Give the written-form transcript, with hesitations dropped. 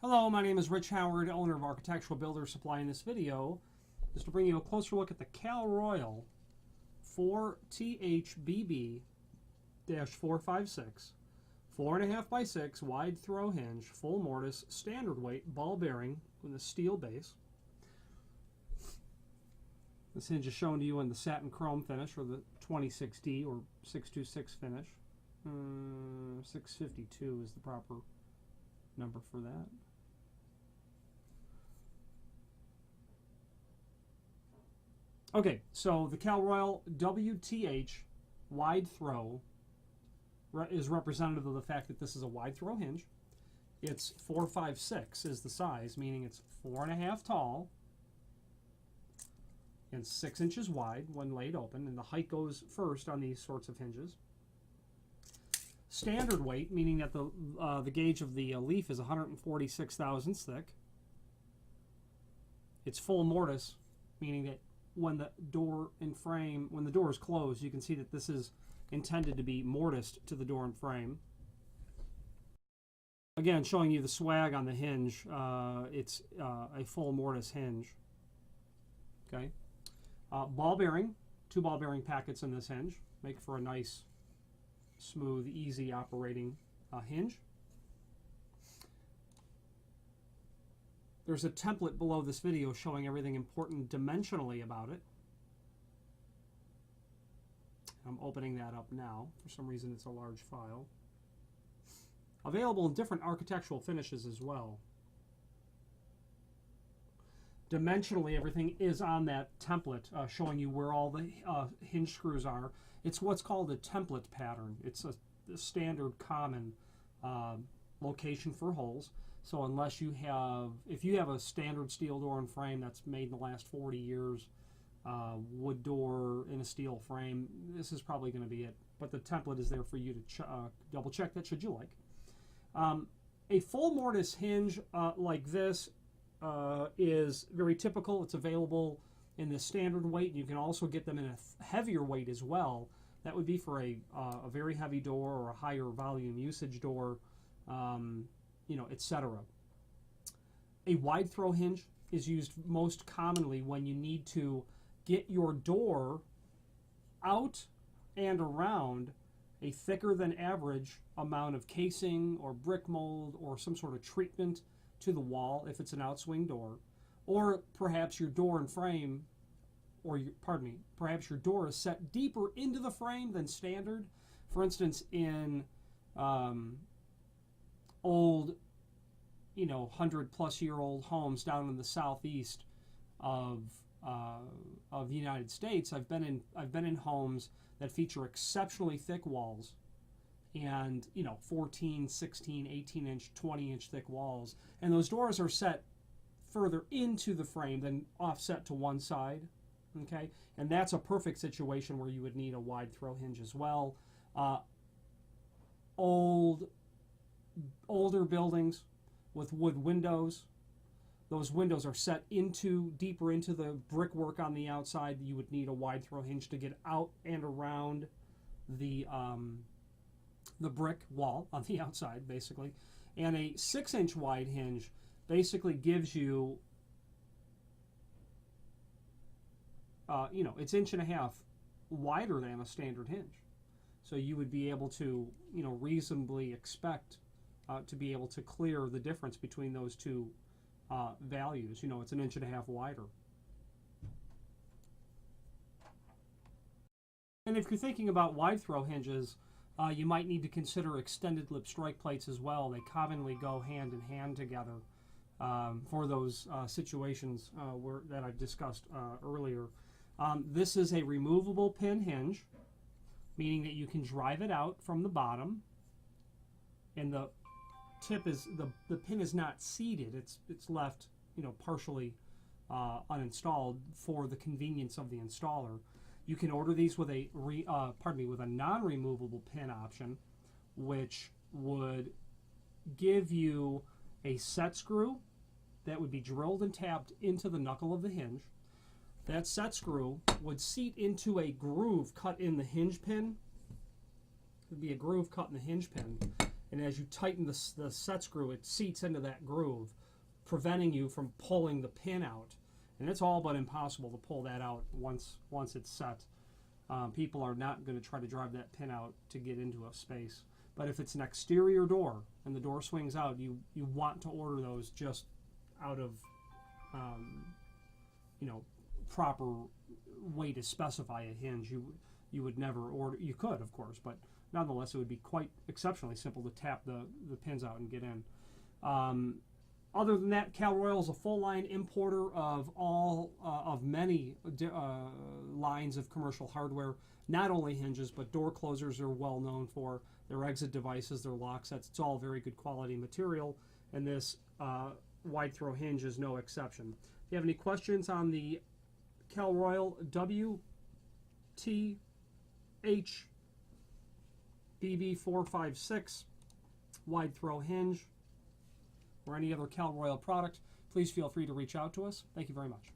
Hello, my name is Rich Howard, owner of Architectural Builders Supply. In this video is to bring you a closer look at the Cal Royal WTHBB-456 4.5 by 6 wide throw hinge, full mortise, standard weight, ball bearing with a steel base. This hinge is shown to you in the satin chrome finish, or the 26D or 626 finish. 652 is the proper number for that. Okay, so the Cal Royal WTH wide throw is representative of the fact that this is a wide throw hinge. It's 4.56 is the size, meaning it's 4.5 tall and 6 inches wide when laid open, and the height goes first on these sorts of hinges. Standard weight, meaning that the gauge of the leaf is 146 thousandths thick. It's full mortise, meaning that when the door is closed, you can see that this is intended to be mortised to the door and frame. Again, showing you the swag on the hinge. It's a full mortise hinge. Okay, ball bearing, 2 ball bearing packets in this hinge make for a nice, smooth, easy operating hinge. There's a template below this video showing everything important dimensionally about it. I'm opening that up now. For some reason, it's a large file. Available in different architectural finishes as well. Dimensionally, everything is on that template, showing you where all the hinge screws are. It's what's called a template pattern. It's a standard common location for holes. So unless you have, if you have a standard steel door and frame that's made in the last 40 years, wood door in a steel frame, this is probably going to be it. But the template is there for you to double check that should you like. A full mortise hinge like this is very typical. It's available in the standard weight. You can also get them in a heavier weight as well. That would be for a very heavy door or a higher volume usage door, etc. A wide throw hinge is used most commonly when you need to get your door out and around a thicker than average amount of casing or brick mold or some sort of treatment to the wall if it's an outswing door, or perhaps your door and frame, or perhaps your door is set deeper into the frame than standard. For instance, in old 100-plus-year-old homes down in the southeast of the United States, I've been in homes that feature exceptionally thick walls, and 14, 16, 18-inch, 20-inch thick walls, and those doors are set further into the frame than offset to one side. Okay, and that's a perfect situation where you would need a wide throw hinge as well. Older buildings with wood windows, those windows are set deeper into the brickwork on the outside. You would need a wide throw hinge to get out and around the brick wall on the outside, basically. And a 6-inch wide hinge basically gives you, it's 1.5 inches wider than a standard hinge. So you would be able to, reasonably expect to be able to clear the difference between those two values. It's 1.5 inches wider. And if you're thinking about wide throw hinges, you might need to consider extended lip strike plates as well. They commonly go hand in hand together for those situations that I've discussed earlier. This is a removable pin hinge, meaning that you can drive it out from the bottom, and the tip is the pin is not seated. It's left partially uninstalled for the convenience of the installer. You can order these with a with a non-removable pin option, which would give you a set screw that would be drilled and tapped into the knuckle of the hinge. That set screw would seat into a groove cut in the hinge pin. It would be a groove cut in the hinge pin, and as you tighten the set screw, it seats into that groove, preventing you from pulling the pin out. And it's all but impossible to pull that out once it's set. People are not going to try to drive that pin out to get into a space. But if it's an exterior door and the door swings out, you want to order those just out of proper way to specify a hinge. You would never order. You could, of course, but nonetheless, it would be quite exceptionally simple to tap the pins out and get in. Other than that, Cal Royal is a full-line importer of many lines of commercial hardware. Not only hinges, but door closers are well known for their exit devices, their lock sets. It's all very good quality material, and this wide throw hinge is no exception. If you have any questions on the Cal Royal WTH BB456 wide throw hinge or any other Cal Royal product, please feel free to reach out to us. Thank you very much.